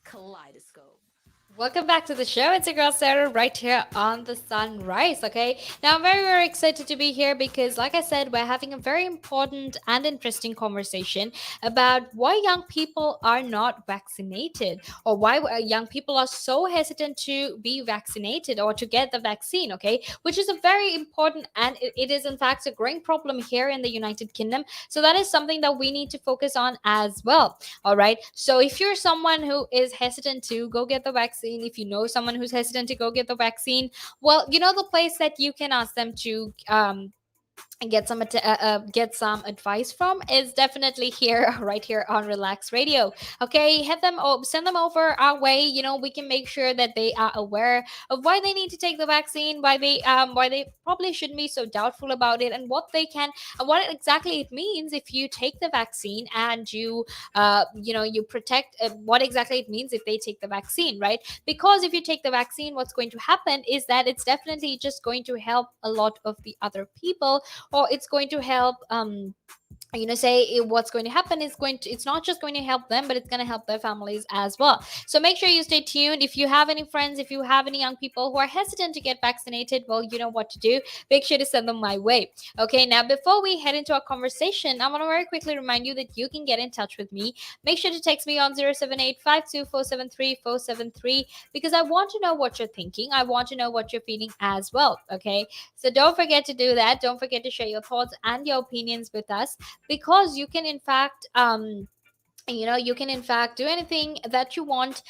Kaleidoscope. Welcome back to the show. It's your girl Sarah right here on the Sunrise. Okay, now I'm very, very excited to be here because, like I said, we're having a very important and interesting conversation about why young people are not vaccinated or why young people are so hesitant to be vaccinated or to get the vaccine. Okay, which is a very important and it is, in fact, a growing problem here in the United Kingdom. So, that is something that we need to focus on as well. All right. So if you're someone who is hesitant to go get the vaccine, if you know someone who's hesitant to go get the vaccine, well, you know the place that you can ask them to get some advice from is definitely here right here on Relax Radio. Okay, send them over our way. We can make sure that they are aware of why they need to take the vaccine, why they probably shouldn't be so doubtful about it, and what exactly it means if you take the vaccine and you protect what exactly it means if they take the vaccine, right? Because if you take the vaccine, what's going to happen is that it's definitely just going to help a lot of the other people, or it's going to help what's going to happen is going to it's not just going to help them, but it's going to help their families as well. So make sure you stay tuned. If you have any friends, if you have any young people who are hesitant to get vaccinated, well, you know what to do. Make sure to send them my way. Okay, now before we head into our conversation, I want to very quickly remind you that you can get in touch with me. Make sure to text me on 07852473473 because I want to know what you're thinking. I want to know what you're feeling as well. Okay, so don't forget to do that. Don't forget to share your thoughts and your opinions with us, because you can in fact do anything that you want.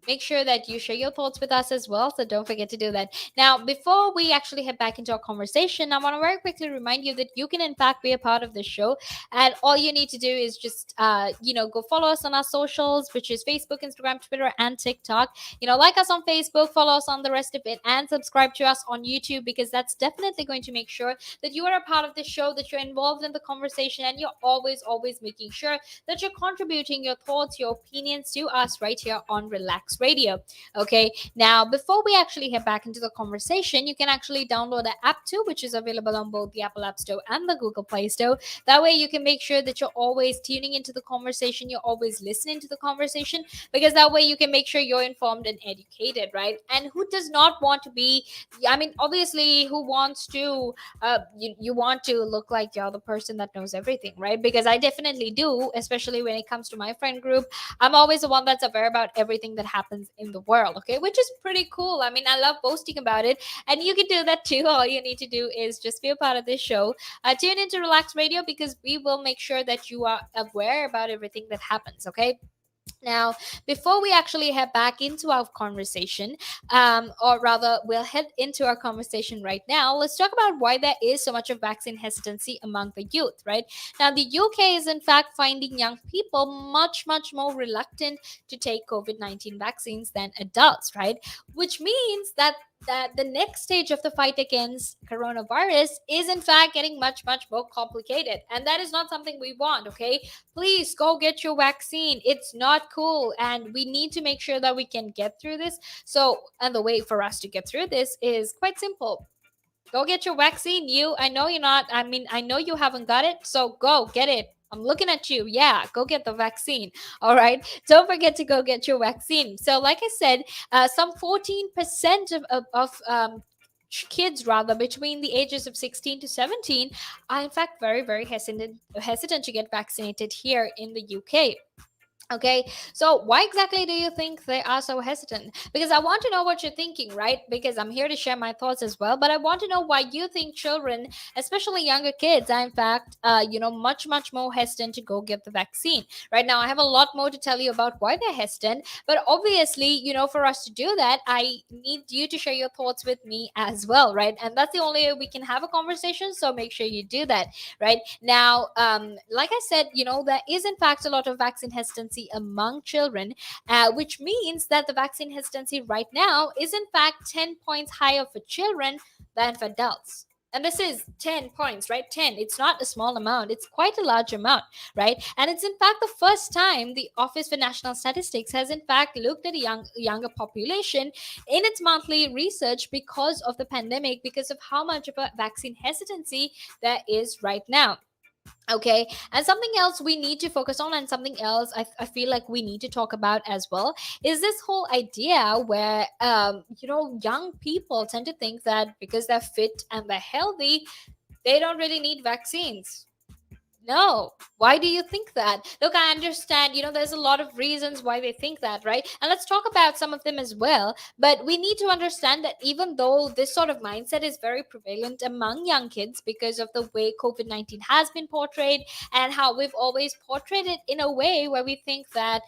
Make sure that you share your thoughts with us as well, so don't forget to do that. Now, before we actually head back into our conversation, I want to very quickly remind you that you can in fact be a part of the show, and all you need to do is just go follow us on our socials, which is Facebook, Instagram, Twitter, and TikTok. Like us on Facebook, follow us on the rest of it, and subscribe to us on YouTube, because that's definitely going to make sure that you are a part of the show, that you're involved in the conversation, and you're always making sure that you're contributing your thoughts, your opinions to us right here on Relax Radio. Okay, now before we actually head back into the conversation, you can actually download the app too, which is available on both the Apple App Store and the Google Play Store. That way, you can make sure that you're always tuning into the conversation, you're always listening to the conversation, because that way you can make sure you're informed and educated, right? And who does not want to be? I mean, obviously, who wants to you want to look like you're the person that knows everything, right? Because I definitely do, especially when it comes to my friend group. I'm always the one that's aware about everything that happens in the world, okay, which is pretty cool. I mean, I love boasting about it, and you can do that too. All you need to do is just be a part of this show. Tune into Relax Radio, because we will make sure that you are aware about everything that happens, okay? Now, before we actually head back into our conversation, or rather, we'll head into our conversation right now. Let's talk about why there is so much of vaccine hesitancy among the youth, right? Now, the UK is in fact finding young people much, much more reluctant to take COVID-19 vaccines than adults, right? Which means that the next stage of the fight against coronavirus is in fact getting much, much more complicated, and that is not something we want. Okay, please go get your vaccine. It's not cool, and we need to make sure that we can get through this. So, and the way for us to get through this is quite simple. Go get your vaccine. I know you're not, I mean, I know you haven't got it, so go get it. I'm looking at you. Yeah, go get the vaccine. All right. Don't forget to go get your vaccine. So, like I said, some 14% of kids, rather, between the ages of 16 to 17 are in fact very, very hesitant to get vaccinated here in the UK. Okay, so why exactly do you think they are so hesitant? Because I want to know what you're thinking, right? Because I'm here to share my thoughts as well, but I want to know why you think children, especially younger kids, are in fact, much, much more hesitant to go get the vaccine. Right now, I have a lot more to tell you about why they're hesitant, but obviously, for us to do that, I need you to share your thoughts with me as well, right? And that's the only way we can have a conversation, so make sure you do that right now. Like I said, there is in fact a lot of vaccine hesitancy among children, which means that the vaccine hesitancy right now is in fact 10 points higher for children than for adults. And this is 10 points, right? 10. It's not a small amount. It's quite a large amount, right? And it's in fact the first time the Office for National Statistics has in fact looked at a younger population in its monthly research because of the pandemic, because of how much of a vaccine hesitancy there is right now. Okay, and something else we need to focus on, and something else I feel like we need to talk about as well, is this whole idea where young people tend to think that because they're fit and they're healthy, they don't really need vaccines. No. Why do you think that? Look, I understand, there's a lot of reasons why they think that, right? And let's talk about some of them as well. But we need to understand that even though this sort of mindset is very prevalent among young kids because of the way COVID 19 has been portrayed, and how we've always portrayed it in a way where we think that,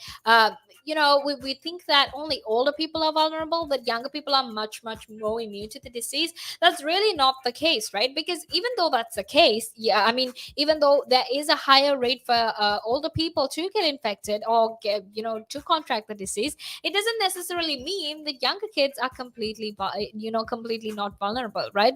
we think that only older people are vulnerable, that younger people are much, much more immune to the disease. That's really not the case, right? Because even though that's the case, yeah, I mean, even though there is a higher rate for older people to get infected or get, to contract the disease, it doesn't necessarily mean that younger kids are completely not vulnerable, right?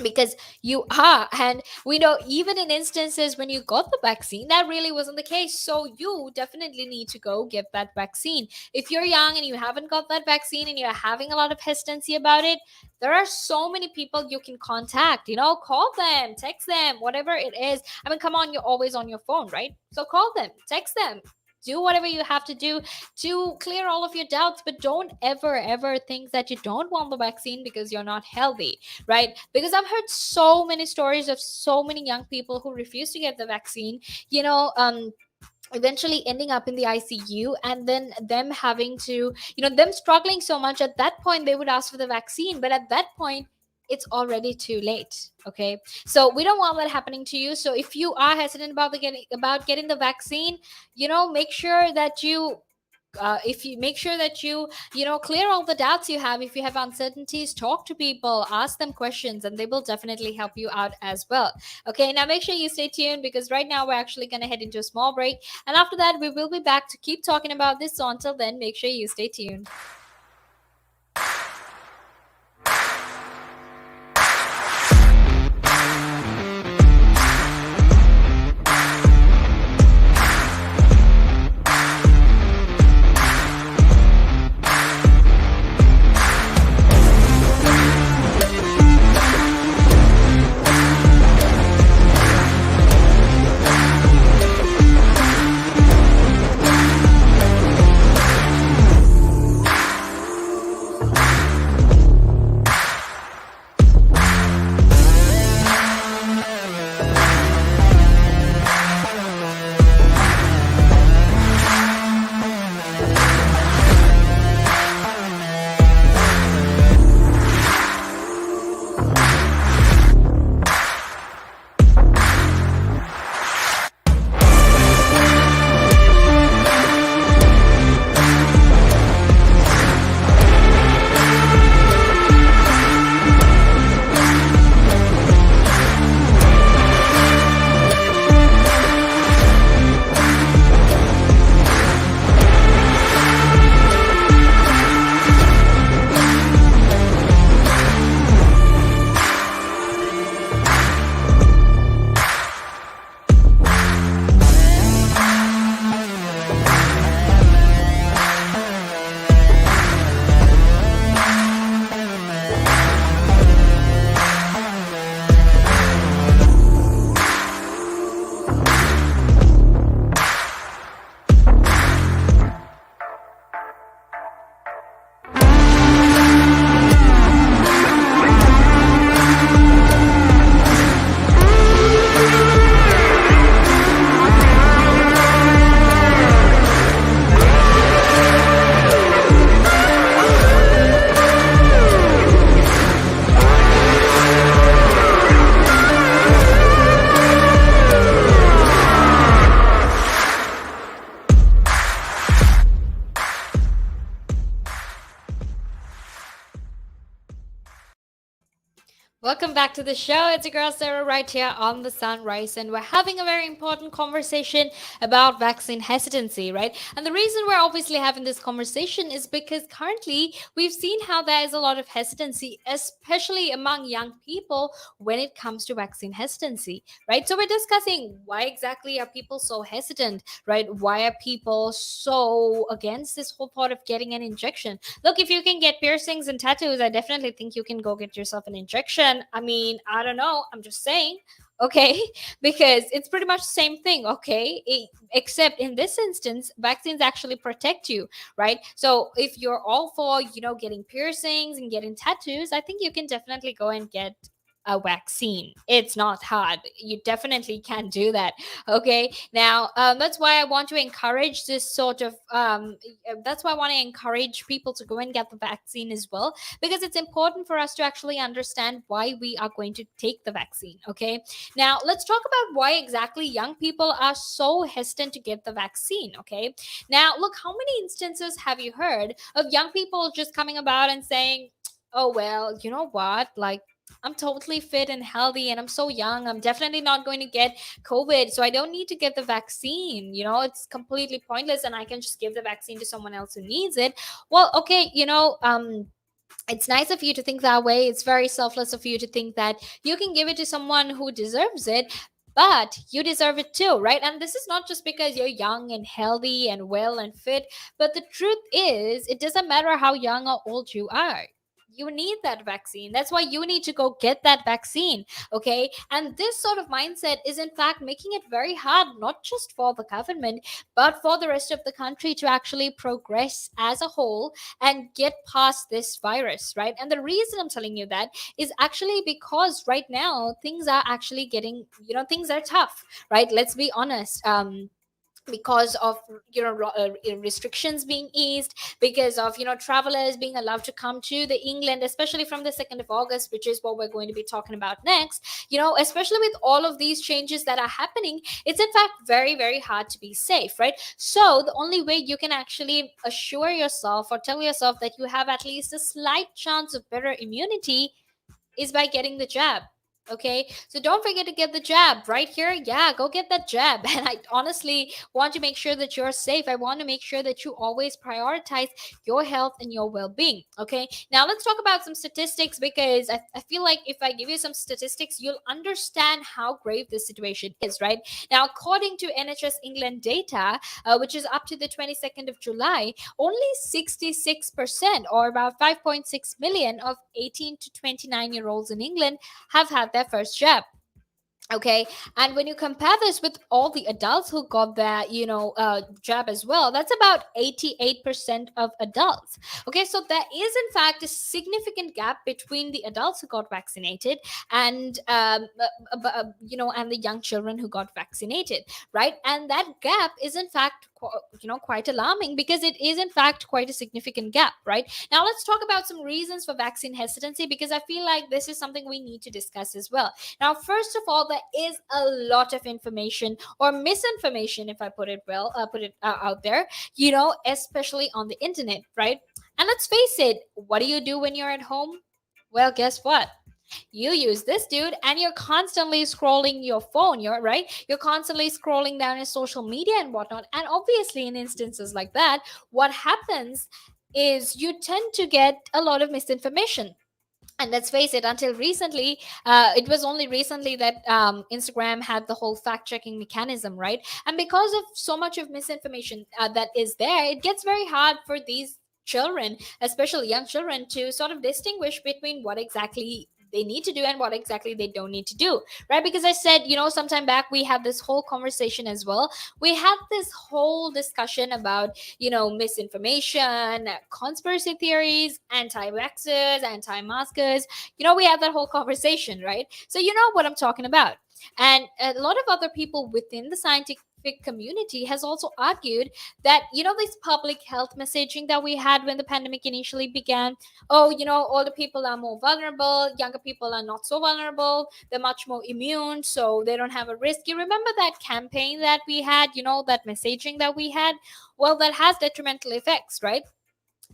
Because you are, and we know even in instances when you got the vaccine, that really wasn't the case. So you definitely need to go get that vaccine. If you're young and you haven't got that vaccine and you're having a lot of hesitancy about it, there are so many people you can contact. Call them, text them, whatever it is. I mean, come on, you're always on your phone, right? So call them, text them, do whatever you have to do to clear all of your doubts. But don't ever think that you don't want the vaccine because you're not healthy, right? Because I've heard so many stories of so many young people who refuse to get the vaccine, you know, um, eventually ending up in the ICU, and then them having to, them struggling so much. At that point, they would ask for the vaccine, but at that point, it's already too late. Okay, so we don't want that happening to you. So if you are hesitant about getting the vaccine, make sure that you if you make sure that you clear all the doubts you have. If you have uncertainties, talk to people, ask them questions, and they will definitely help you out as well. Okay, now make sure you stay tuned, because right now we're actually going to head into a small break, and after that we will be back to keep talking about this. So until then, make sure you stay tuned. Welcome back to the show. It's your girl Sarah right here on the Sunrise, and we're having a very important conversation about vaccine hesitancy, right? And the reason we're obviously having this conversation is because currently we've seen how there is a lot of hesitancy, especially among young people, when it comes to vaccine hesitancy, right? So we're discussing why exactly are people so hesitant, right? Why are people so against this whole thought of getting an injection? Look, if you can get piercings and tattoos, I definitely think you can go get yourself an injection. then I mean, I don't know, I'm just saying. Okay, because it's pretty much the same thing. Okay, except in this instance, vaccines actually protect you, right? So if you're all for, getting piercings and getting tattoos, I think you can definitely go and get a vaccine. It's not hard. You definitely can do that. Okay. Now, that's why I want to encourage this sort of. That's why I want to encourage people to go and get the vaccine as well, because it's important for us to actually understand why we are going to take the vaccine. Okay. Now, let's talk about why exactly young people are so hesitant to get the vaccine. Okay. Now, look, how many instances have you heard of young people just coming about and saying, oh, well, you know what? Like, I'm totally fit and healthy and I'm so young. I'm definitely not going to get COVID. So I don't need to get the vaccine. It's completely pointless and I can just give the vaccine to someone else who needs it. Well, okay, it's nice of you to think that way. It's very selfless of you to think that you can give it to someone who deserves it. But you deserve it too, right? And this is not just because you're young and healthy and well and fit, but the truth is, it doesn't matter how young or old you are. You need that vaccine. That's why you need to go get that vaccine. Okay. And this sort of mindset is, in fact, making it very hard, not just for the government, but for the rest of the country to actually progress as a whole and get past this virus, right? And the reason I'm telling you that is actually because right now things are actually getting, things are tough, right? Let's be honest. Because of restrictions being eased, because of travelers being allowed to come to the England, especially from the 2nd of August, which is what we're going to be talking about next. Especially with all of these changes that are happening, it's in fact very, very hard to be safe, right? So the only way you can actually assure yourself or tell yourself that you have at least a slight chance of better immunity is by getting the jab. Okay, so don't forget to get the jab right here. Yeah, go get that jab. And I honestly want to make sure that you're safe. I want to make sure that you always prioritize your health and your well being. Okay, now let's talk about some statistics, because I feel like if I give you some statistics, you'll understand how grave this situation is, right? Now, according to NHS England data, which is up to the 22nd of July, only 66%, or about 5.6 million of 18 to 29-year-olds in England have had their first jab. Okay, and when you compare this with all the adults who got their jab as well, that's about 88% of adults. Okay, so there is in fact a significant gap between the adults who got vaccinated and and the young children who got vaccinated, right? And that gap is in fact quite alarming, because it is in fact quite a significant gap, right? Now let's talk about some reasons for vaccine hesitancy, because I feel like this is something we need to discuss as well. Now, first of all, there is a lot of information or misinformation, if I put it well, put it out there, especially on the internet, right? And let's face it, what do you do when you're at home? Well, guess what? You use this, dude, and you're constantly scrolling your phone. You're constantly scrolling down your social media and whatnot. And obviously, in instances like that, what happens is you tend to get a lot of misinformation. And let's face it, until recently, it was only recently that Instagram had the whole fact checking mechanism, right? And because of so much of misinformation that is there, it gets very hard for these children, especially young children, to sort of distinguish between what exactly they need to do and what exactly they don't need to do, right? Because I said, sometime back we had this whole conversation as well. We had this whole discussion about misinformation, conspiracy theories, anti-vaxxers, anti-maskers. We had that whole conversation, right? So you know what I'm talking about. And a lot of other people within the scientific community has also argued that this public health messaging that we had when the pandemic initially began, oh, older people are more vulnerable, younger people are not so vulnerable, they're much more immune, so they don't have a risk. You remember that campaign that we had, that messaging that we had? Well, that has detrimental effects, right?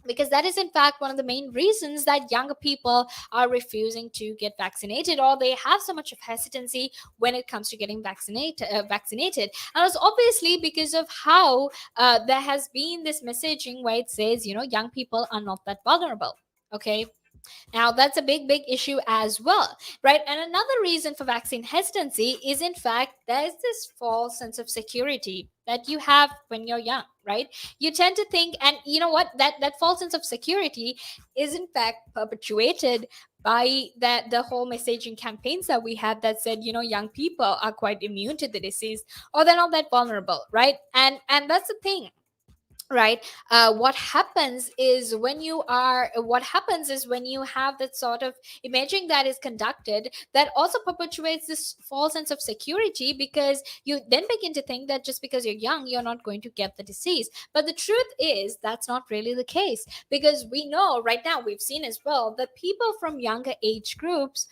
Because that is in fact one of the main reasons that younger people are refusing to get vaccinated, or they have so much of hesitancy when it comes to getting vaccinated. And it's obviously because of how there has been this messaging where it says young people are not that vulnerable. Okay, now, that's a big, big issue as well, right? And another reason for vaccine hesitancy is, in fact, there's this false sense of security that you have when you're young, right? You tend to think, and you know what? That false sense of security is, in fact, perpetuated by that the whole messaging campaigns that we had that said, young people are quite immune to the disease, or they're not that vulnerable, right? And that's the thing, right? What happens is when you have that sort of imaging that is conducted, that also perpetuates this false sense of security, because you then begin to think that just because you're young, you're not going to get the disease. But the truth is that's not really the case, because we know right now, we've seen as well, that people from younger age groups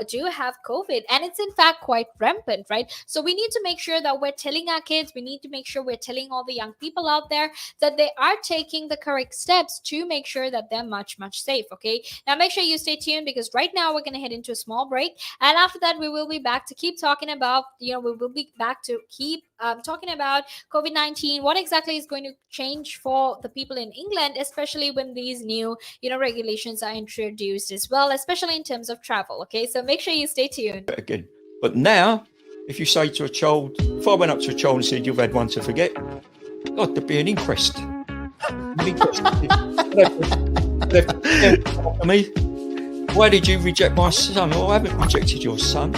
do have COVID, and it's in fact quite rampant, right? So we need to make sure that we're telling our kids, we need to make sure we're telling all the young people out there that they are taking the correct steps to make sure that they're much, much safe. Okay. Now make sure you stay tuned, because right now we're going to head into a small break. And after that, we will be back to keep talking about, we will be back to keep talking about COVID-19, what exactly is going to change for the people in England, especially when these new, regulations are introduced as well, especially in terms of travel. Okay. So make sure you stay tuned. Again. But now, if you say to a child, if I went up to a child and said, you've had one to forget, God, there'd be an inquest. Me. Why did you reject my son? Well, I haven't rejected your son.